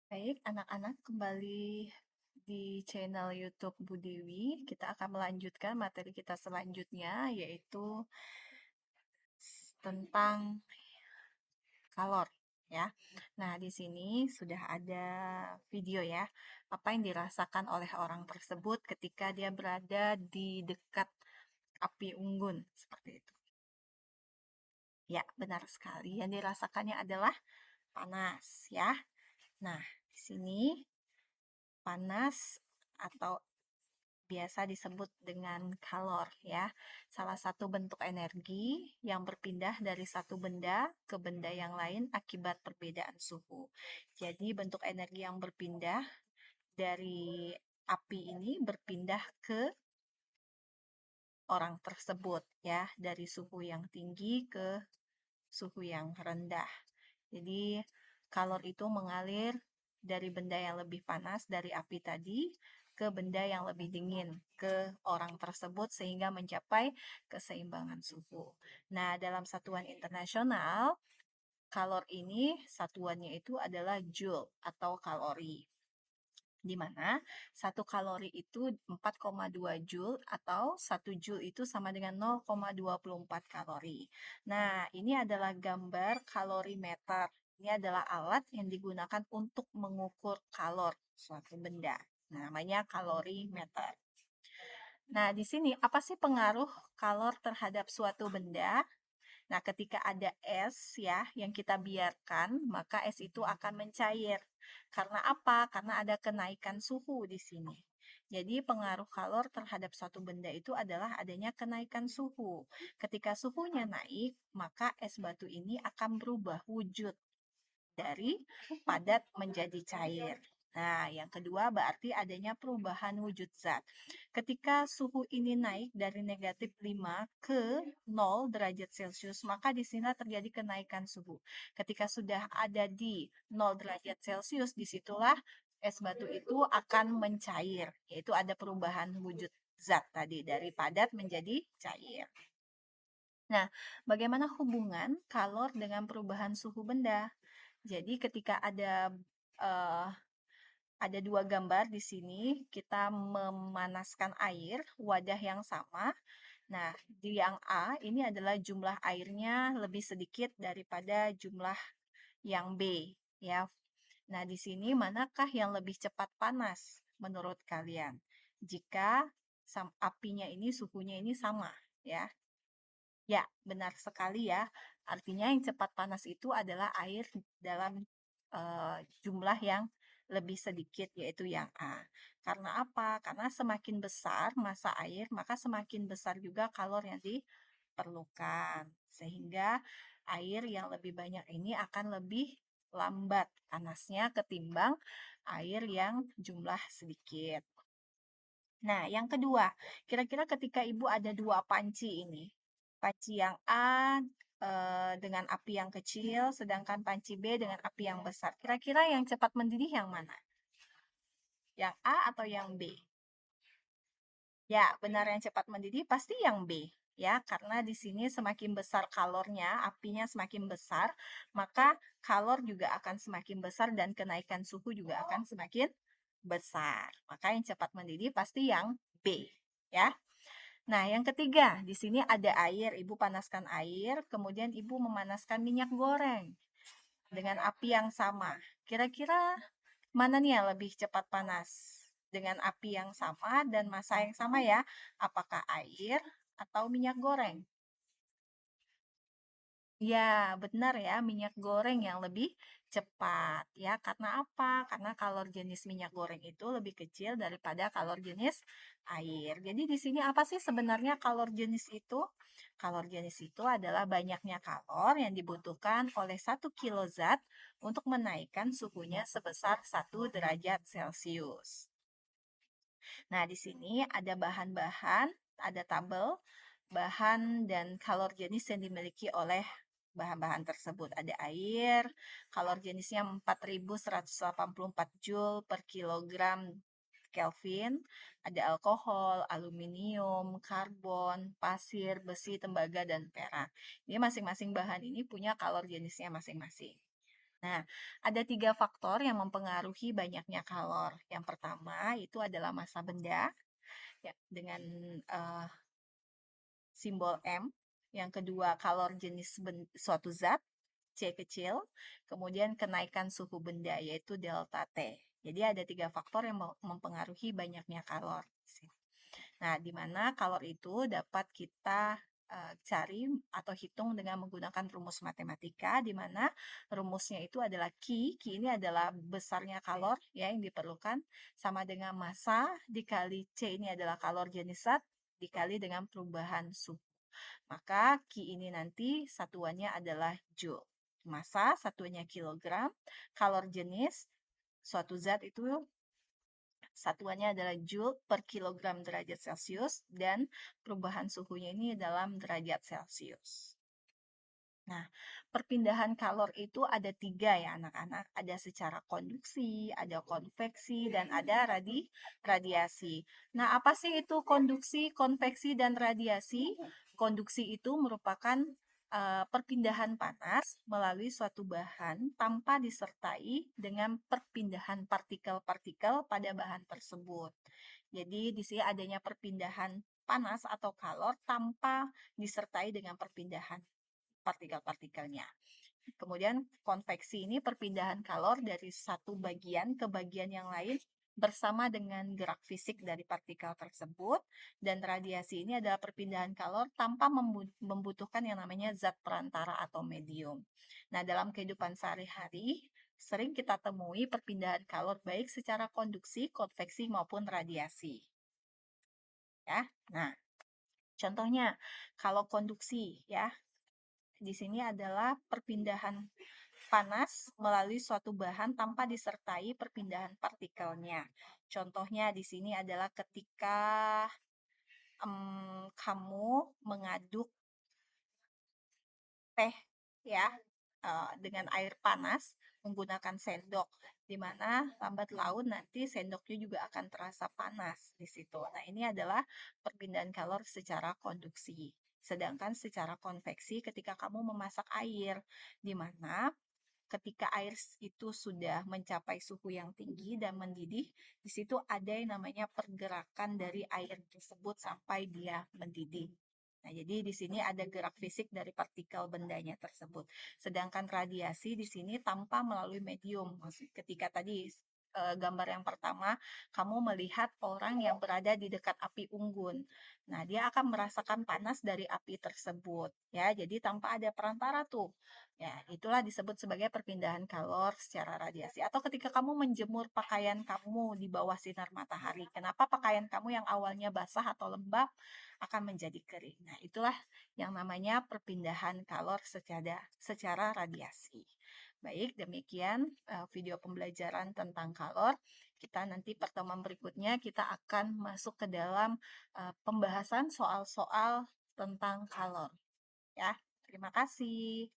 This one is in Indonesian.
Baik, anak-anak kembali di channel YouTube Bu Dewi. Kita akan melanjutkan materi kita selanjutnya, yaitu tentang kalor, ya. Nah, di sini sudah ada video ya, apa yang dirasakan oleh orang tersebut ketika dia berada di dekat api unggun, seperti itu. Ya, benar sekali. Yang dirasakannya adalah panas, ya. Nah, di sini panas atau biasa disebut dengan kalor ya. Salah satu bentuk energi yang berpindah dari satu benda ke benda yang lain akibat perbedaan suhu. Jadi bentuk energi yang berpindah dari api ini berpindah ke orang tersebut ya, dari suhu yang tinggi ke suhu yang rendah. Jadi kalor itu mengalir dari benda yang lebih panas dari api tadi ke benda yang lebih dingin ke orang tersebut sehingga mencapai keseimbangan suhu. Nah, dalam satuan internasional, kalor ini satuannya itu adalah joule atau kalori. Di mana 1 kalori itu 4,2 joule atau 1 joule itu sama dengan 0,24 kalori. Nah, ini adalah gambar kalorimeter. Ini adalah alat yang digunakan untuk mengukur kalor suatu benda. Nah, namanya kalorimeter. Nah, di sini apa sih pengaruh kalor terhadap suatu benda? Nah, ketika ada es ya yang kita biarkan, maka es itu akan mencair. Karena apa? Karena ada kenaikan suhu di sini. Jadi pengaruh kalor terhadap suatu benda itu adalah adanya kenaikan suhu. Ketika suhunya naik, maka es batu ini akan berubah wujud dari padat menjadi cair. Nah, yang kedua berarti adanya perubahan wujud zat. Ketika suhu ini naik dari negatif 5 ke 0 derajat Celcius, maka di sini terjadi kenaikan suhu. Ketika sudah ada di 0 derajat Celcius, disitulah es batu itu akan mencair, yaitu ada perubahan wujud zat tadi dari padat menjadi cair. Nah, bagaimana hubungan kalor dengan perubahan suhu benda? Jadi ketika uh, ada dua gambar di sini, kita memanaskan air wadah yang sama. Nah, di yang A ini adalah jumlah airnya lebih sedikit daripada jumlah yang B, ya. Nah, di sini manakah yang lebih cepat panas menurut kalian? Jika apinya ini suhunya ini sama, ya. Ya, benar sekali ya. Artinya yang cepat panas itu adalah air dalam jumlah yang lebih sedikit, yaitu yang A. Karena apa? Karena semakin besar massa air, maka semakin besar juga kalor yang diperlukan. Sehingga air yang lebih banyak ini akan lebih lambat panasnya ketimbang air yang jumlah sedikit. Nah, yang kedua, kira-kira ketika ibu ada dua panci ini, panci yang A dengan api yang kecil, sedangkan panci B dengan api yang besar. Kira-kira yang cepat mendidih yang mana? Yang A atau yang B? Ya, benar, yang cepat mendidih pasti yang B. Ya, karena di sini semakin besar kalornya, apinya semakin besar, maka kalor juga akan semakin besar dan kenaikan suhu juga akan semakin besar. Maka yang cepat mendidih pasti yang B. Ya. Nah, yang ketiga, di sini ada air. Ibu panaskan air, kemudian ibu memanaskan minyak goreng dengan api yang sama. Kira-kira mana nih yang lebih cepat panas? Dengan api yang sama dan massa yang sama ya. Apakah air atau minyak goreng? Ya, benar ya, minyak goreng yang lebih cepat ya. Karena apa? Karena kalor jenis minyak goreng itu lebih kecil daripada kalor jenis air. Jadi di sini apa sih sebenarnya kalor jenis itu? Kalor jenis itu adalah banyaknya kalor yang dibutuhkan oleh 1 kilo zat untuk menaikkan suhunya sebesar 1 derajat Celcius. Nah, di sini ada bahan-bahan, ada tabel bahan dan kalor jenis yang dimiliki oleh bahan-bahan tersebut. Ada air, kalor jenisnya 4184 Joule per kilogram Kelvin, ada alkohol, aluminium, karbon, pasir, besi, tembaga, dan perak. Ini masing-masing bahan ini punya kalor jenisnya masing-masing. Nah, ada 3 faktor yang mempengaruhi banyaknya kalor. Yang pertama itu adalah massa benda, ya, dengan simbol M. Yang kedua, kalor jenis suatu zat, C kecil. Kemudian kenaikan suhu benda, yaitu delta T. Jadi ada 3 faktor yang mempengaruhi banyaknya kalor. Nah, di mana kalor itu dapat kita cari atau hitung dengan menggunakan rumus matematika, di mana rumusnya itu adalah Q. Q ini adalah besarnya kalor ya yang diperlukan, sama dengan massa dikali C ini adalah kalor jenis zat dikali dengan perubahan suhu. Maka Q ini nanti satuannya adalah joule. Massa satuannya kilogram, kalor jenis suatu zat itu satuannya adalah joule per kilogram derajat Celcius, dan perubahan suhunya ini dalam derajat Celcius. Nah, perpindahan kalor itu ada 3 ya anak-anak. Ada secara konduksi, ada konveksi, dan ada radiasi. Nah, apa sih itu konduksi, konveksi, dan radiasi? Konduksi itu merupakan perpindahan panas melalui suatu bahan tanpa disertai dengan perpindahan partikel-partikel pada bahan tersebut. Jadi, di sini adanya perpindahan panas atau kalor tanpa disertai dengan perpindahan partikel-partikelnya. Kemudian konveksi ini perpindahan kalor dari satu bagian ke bagian yang lain bersama dengan gerak fisik dari partikel tersebut, dan radiasi ini adalah perpindahan kalor tanpa membutuhkan yang namanya zat perantara atau medium. Nah, dalam kehidupan sehari-hari sering kita temui perpindahan kalor baik secara konduksi, konveksi maupun radiasi. Ya. Nah, contohnya kalau konduksi ya, di sini adalah perpindahan panas melalui suatu bahan tanpa disertai perpindahan partikelnya. Contohnya di sini adalah ketika kamu mengaduk teh ya dengan air panas menggunakan sendok, di mana lambat laun nanti sendoknya juga akan terasa panas di situ. Nah, ini adalah perpindahan kalor secara konduksi. Sedangkan secara konveksi ketika kamu memasak air, di mana ketika air itu sudah mencapai suhu yang tinggi dan mendidih, di situ ada yang namanya pergerakan dari air tersebut sampai dia mendidih. Nah, jadi di sini ada gerak fisik dari partikel bendanya tersebut. Sedangkan radiasi di sini tanpa melalui medium. Ketika tadi gambar yang pertama, kamu melihat orang yang berada di dekat api unggun. Nah, dia akan merasakan panas dari api tersebut, ya. Jadi tanpa ada perantara tuh. Ya, itulah disebut sebagai perpindahan kalor secara radiasi. Atau ketika kamu menjemur pakaian kamu di bawah sinar matahari, kenapa pakaian kamu yang awalnya basah atau lembab akan menjadi kering? Nah, itulah yang namanya perpindahan kalor secara radiasi. Baik, demikian video pembelajaran tentang kalor. Kita nanti pertemuan berikutnya kita akan masuk ke dalam pembahasan soal-soal tentang kalor. Ya, terima kasih.